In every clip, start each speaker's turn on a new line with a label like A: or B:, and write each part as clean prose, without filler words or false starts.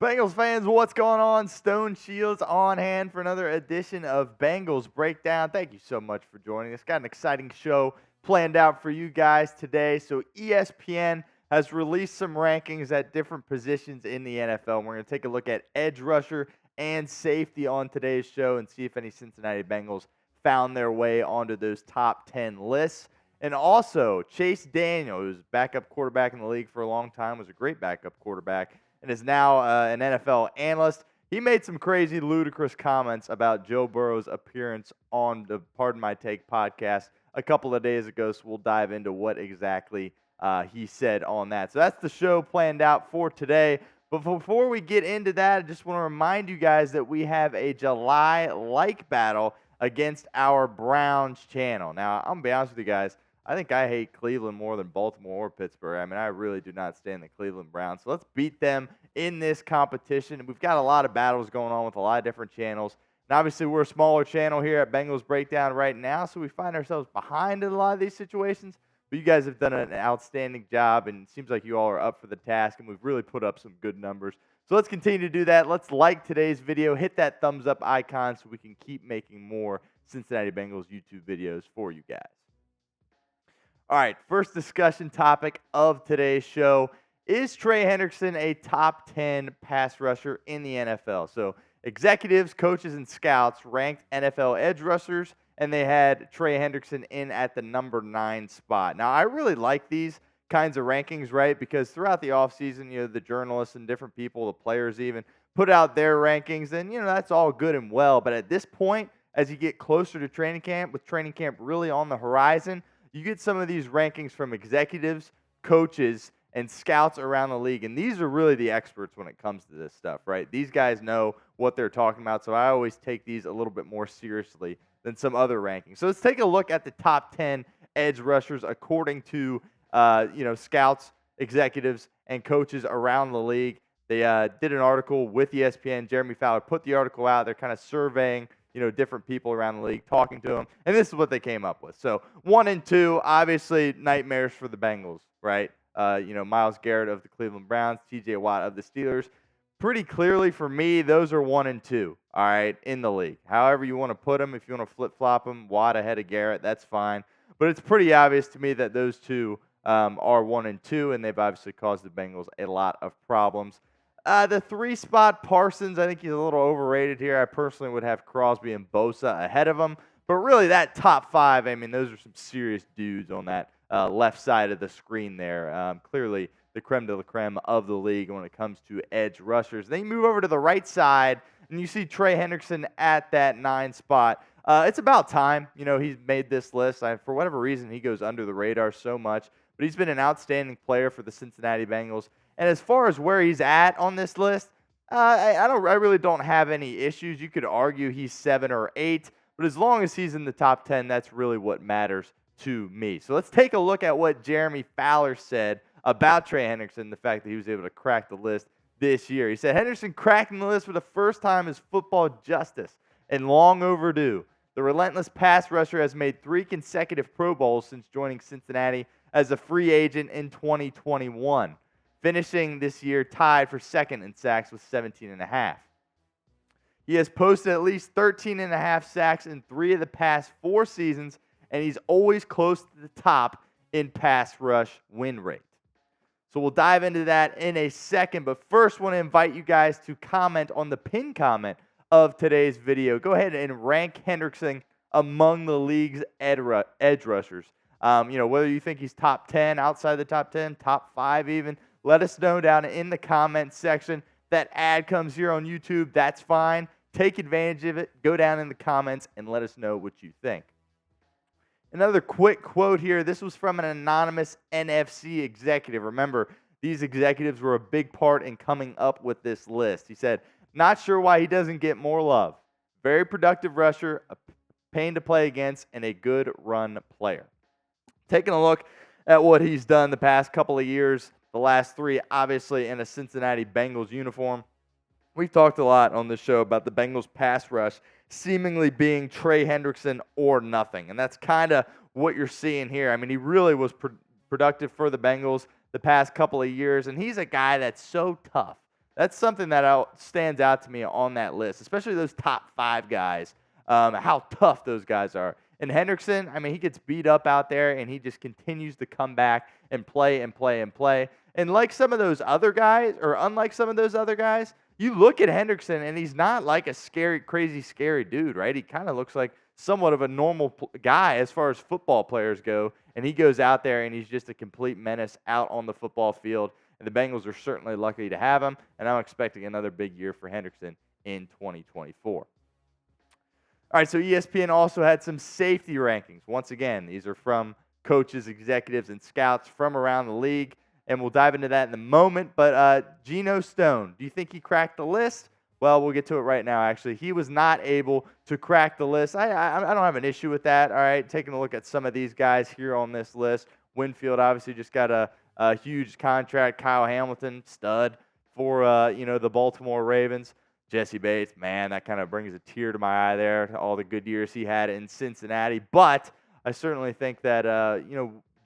A: Bengals fans, what's going on? Stone Shields on hand for another edition of Bengals Breakdown. Thank you so much for joining us. Got an exciting show planned out for you guys today. So ESPN has released some rankings at different positions in the NFL. We're going to take a look at edge rusher and safety on today's show and see if any Cincinnati Bengals found their way onto those top 10 lists. And also, Chase Daniel, who's backup quarterback in the league for a long time, was a great backup quarterback, and is now an NFL analyst. He made some crazy, ludicrous comments about Joe Burrow's appearance on the Pardon My Take podcast a couple of days ago, so we'll dive into what exactly he said on that. So that's the show planned out for today. But before we get into that, I just want to remind you guys that we have a July like battle against our Browns channel. Now, I'm going to be honest with you guys. I think I hate Cleveland more than Baltimore or Pittsburgh. I mean, I really do not stand the Cleveland Browns. So let's beat them in this competition. And we've got a lot of battles going on with a lot of different channels. And obviously, we're a smaller channel here at Bengals Breakdown right now, so we find ourselves behind in a lot of these situations. But you guys have done an outstanding job, and it seems like you all are up for the task, and we've really put up some good numbers. So let's continue to do that. Let's like today's video. Hit that thumbs up icon so we can keep making more Cincinnati Bengals YouTube videos for you guys. All right, first discussion topic of today's show. Is Trey Hendrickson a top 10 pass rusher in the NFL? So executives, coaches, and scouts ranked NFL edge rushers, and they had Trey Hendrickson in at the number 9 spot. Now, I really like these kinds of rankings, right? Because throughout the offseason, the journalists and different people, the players even, put out their rankings, and, that's all good and well. But at this point, as you get closer to training camp, with training camp really on the horizon, you get some of these rankings from executives, coaches, and scouts around the league. And these are really the experts when it comes to this stuff, right? These guys know what they're talking about, so I always take these a little bit more seriously than some other rankings. So let's take a look at the top 10 edge rushers according to scouts, executives, and coaches around the league. They did an article with ESPN. Jeremy Fowler put the article out. They're kind of surveying different people around the league, talking to them, and this is what they came up with. So 1 and 2, obviously nightmares for the Bengals, right? Myles Garrett of the Cleveland Browns, T.J. Watt of the Steelers. Pretty clearly for me, those are 1 and 2, all right, in the league. However you want to put them, if you want to flip-flop them, Watt ahead of Garrett, that's fine. But it's pretty obvious to me that those two are 1 and 2, and they've obviously caused the Bengals a lot of problems. The 3 spot, Parsons, I think he's a little overrated here. I personally would have Crosby and Bosa ahead of him. But really, that top 5, I mean, those are some serious dudes on that left side of the screen there. Clearly, the creme de la creme of the league when it comes to edge rushers. Then you move over to the right side, and you see Trey Hendrickson at that 9 spot. It's about time. He's made this list. For whatever reason, he goes under the radar so much. But he's been an outstanding player for the Cincinnati Bengals. And as far as where he's at on this list, I really don't have any issues. You could argue he's 7 or 8, but as long as he's in the top 10, that's really what matters to me. So let's take a look at what Jeremy Fowler said about Trey Hendrickson, the fact that he was able to crack the list this year. He said, Hendrickson cracking the list for the first time is football justice and long overdue. The relentless pass rusher has made 3 consecutive Pro Bowls since joining Cincinnati as a free agent in 2021. Finishing this year tied for second in sacks with 17.5. He has posted at least 13.5 sacks in 3 of the past 4 seasons, and he's always close to the top in pass rush win rate. So we'll dive into that in a second, but first want to invite you guys to comment on the pinned comment of today's video. Go ahead and rank Hendrickson among the league's edge rushers. Whether you think he's top 10, outside the top 10, top 5 even. Let us know down in the comments section. That ad comes here on YouTube. That's fine. Take advantage of it. Go down in the comments and let us know what you think. Another quick quote here. This was from an anonymous NFC executive. Remember, these executives were a big part in coming up with this list. He said, not sure why he doesn't get more love. Very productive rusher, a pain to play against, and a good run player. Taking a look at what he's done the past couple of years, the last 3, obviously, in a Cincinnati Bengals uniform. We've talked a lot on this show about the Bengals pass rush seemingly being Trey Hendrickson or nothing. And that's kind of what you're seeing here. I mean, he really was productive for the Bengals the past couple of years, and he's a guy that's so tough, That's something that stands out to me on that list, especially those top 5 guys, how tough those guys are. And Hendrickson, I mean, he gets beat up out there, and he just continues to come back and play and play and play. And like some of those other guys, or unlike some of those other guys, you look at Hendrickson, and he's not like a scary, crazy, scary dude, right? He kind of looks like somewhat of a normal guy as far as football players go, and he goes out there, and he's just a complete menace out on the football field. And the Bengals are certainly lucky to have him, and I'm expecting another big year for Hendrickson in 2024. All right, so ESPN also had some safety rankings. Once again, these are from coaches, executives, and scouts from around the league, and we'll dive into that in a moment. But Geno Stone, do you think he cracked the list? Well, we'll get to it right now, actually. He was not able to crack the list. I don't have an issue with that, all right? Taking a look at some of these guys here on this list. Winfield obviously just got a huge contract. Kyle Hamilton, stud for the Baltimore Ravens. Jesse Bates, man, that kind of brings a tear to my eye there, all the good years he had in Cincinnati. But I certainly think that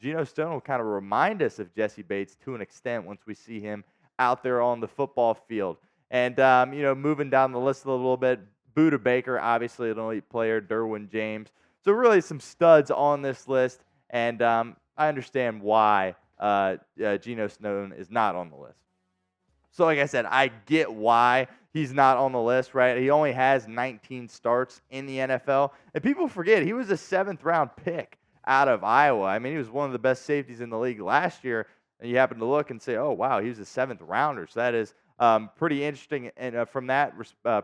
A: Geno Stone will kind of remind us of Jesse Bates to an extent once we see him out there on the football field. And moving down the list a little bit, Budda Baker, obviously an elite player. Derwin James, so really some studs on this list. And I understand why Geno Stone is not on the list. So like I said, I get why he's not on the list, right? He only has 19 starts in the NFL. And people forget he was a 7th-round pick out of Iowa. I mean, he was one of the best safeties in the league last year. And you happen to look and say, oh, wow, he was a 7th-rounder. So that is pretty interesting from that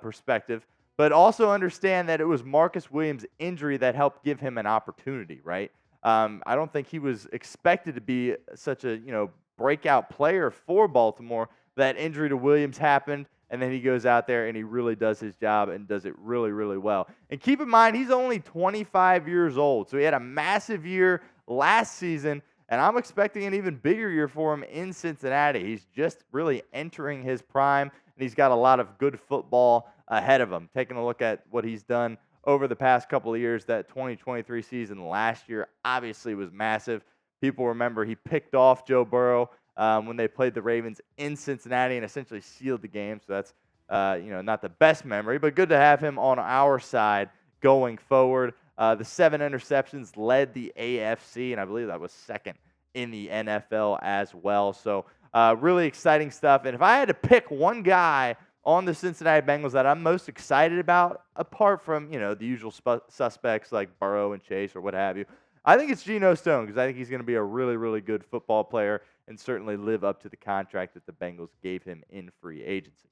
A: perspective. But also understand that it was Marcus Williams' injury that helped give him an opportunity, right? I don't think he was expected to be such a breakout player for Baltimore. That injury to Williams happened, and then he goes out there and he really does his job and does it really, really well. And keep in mind, he's only 25 years old, so he had a massive year last season, and I'm expecting an even bigger year for him in Cincinnati. He's just really entering his prime, and he's got a lot of good football ahead of him. Taking a look at what he's done over the past couple of years, that 2023 season last year obviously was massive. People remember he picked off Joe Burrow when they played the Ravens in Cincinnati and essentially sealed the game. So that's not the best memory, but good to have him on our side going forward. The 7 interceptions led the AFC, and I believe that was second in the NFL as well. So really exciting stuff. And if I had to pick one guy on the Cincinnati Bengals that I'm most excited about, apart from the usual suspects like Burrow and Chase or what have you, I think it's Geno Stone, because I think he's going to be a really, really good football player and certainly live up to the contract that the Bengals gave him in free agency.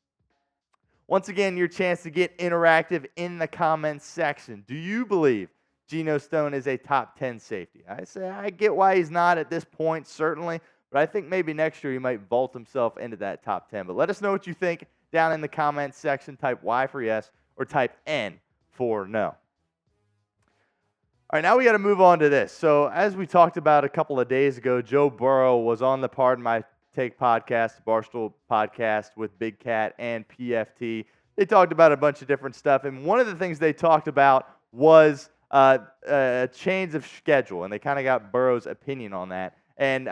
A: Once again, your chance to get interactive in the comments section. Do you believe Geno Stone is a top 10 safety? I say I get why he's not at this point, certainly, but I think maybe next year he might vault himself into that top 10. But let us know what you think down in the comments section. Type Y for yes or type N for no. All right, now we got to move on to this. So as we talked about a couple of days ago, Joe Burrow was on the Pardon My Take podcast, Barstool podcast with Big Cat and PFT. They talked about a bunch of different stuff, and one of the things they talked about was a change of schedule, and they kind of got Burrow's opinion on that. And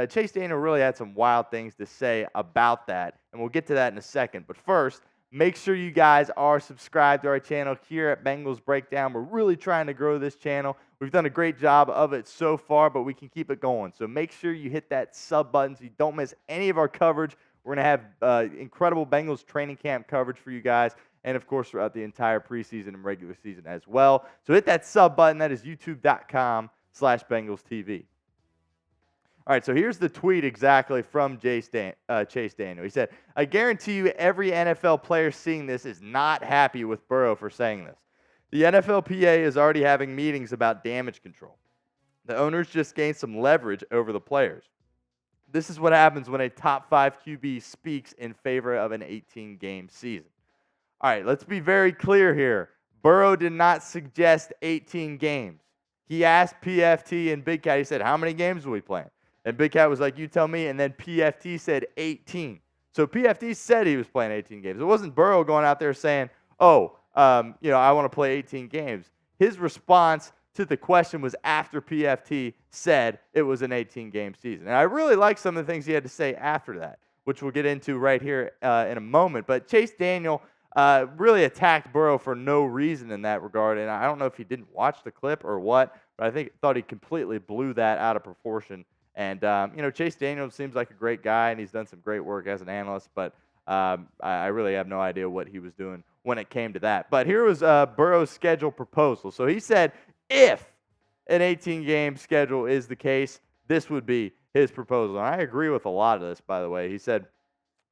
A: Chase Daniel really had some wild things to say about that, and we'll get to that in a second. But first, make sure you guys are subscribed to our channel here at Bengals Breakdown. We're really trying to grow this channel. We've done a great job of it so far, but we can keep it going. So make sure you hit that sub button so you don't miss any of our coverage. We're going to have incredible Bengals training camp coverage for you guys, and, of course, throughout the entire preseason and regular season as well. So hit that sub button. That is youtube.com/BengalsTV. All right, so here's the tweet exactly from Chase Daniel. He said, I guarantee you every NFL player seeing this is not happy with Burrow for saying this. The NFLPA is already having meetings about damage control. The owners just gained some leverage over the players. This is what happens when a top 5 QB speaks in favor of an 18-game season. All right, let's be very clear here. Burrow did not suggest 18 games. He asked PFT and Big Cat, he said, how many games will we play? And Big Cat was like, you tell me. And then PFT said 18. So PFT said he was playing 18 games. It wasn't Burrow going out there saying, I want to play 18 games. His response to the question was after PFT said it was an 18-game season. And I really like some of the things he had to say after that. which we'll get into right here in a moment. But Chase Daniel really attacked Burrow for no reason in that regard, and I don't know if he didn't watch the clip or what, but I thought he completely blew that out of proportion. And Chase Daniel seems like a great guy, and he's done some great work as an analyst, but I really have no idea what he was doing when it came to that. But here was Burrow's schedule proposal. So he said if an 18-game schedule is the case, this would be his proposal. And I agree with a lot of this, by the way. He said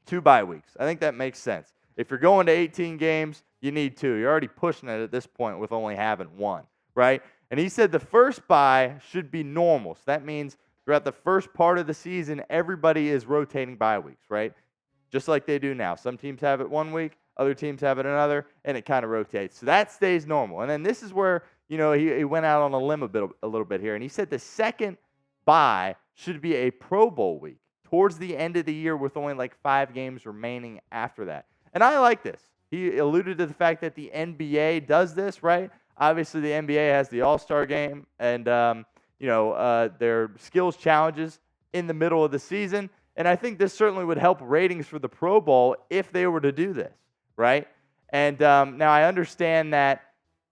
A: 2 bye weeks. I think that makes sense. If you're going to 18 games, you need 2. You're already pushing it at this point with only having 1, right? And he said the first bye should be normal. So that means throughout the first part of the season, everybody is rotating bye weeks, right? Just like they do now. Some teams have it 1 week, other teams have it another, and it kind of rotates. So that stays normal. And then this is where, he went out on a limb a little bit here. And he said the second bye should be a Pro Bowl week towards the end of the year with only like 5 games remaining after that. And I like this. He alluded to the fact that the NBA does this, right? Obviously, the NBA has the All-Star game and, their skills challenges in the middle of the season. And I think this certainly would help ratings for the Pro Bowl if they were to do this, right? And now I understand that,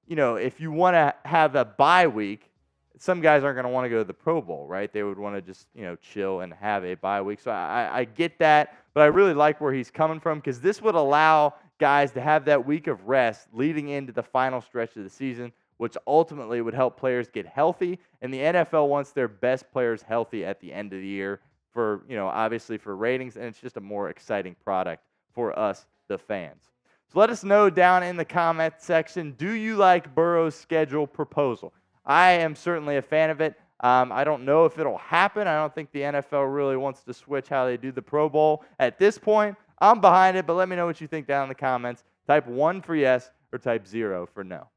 A: if you want to have a bye week, some guys aren't going to want to go to the Pro Bowl, right? They would want to just, chill and have a bye week. So I get that, but I really like where he's coming from because this would allow guys to have that week of rest leading into the final stretch of the season, which ultimately would help players get healthy. And the NFL wants their best players healthy at the end of the year for, obviously for ratings, and it's just a more exciting product for us, the fans. So let us know down in the comment section, do you like Burrow's schedule proposal? I am certainly a fan of it. I don't know if it'll happen. I don't think the NFL really wants to switch how they do the Pro Bowl. At this point, I'm behind it, but let me know what you think down in the comments. Type 1 for yes or type 0 for no.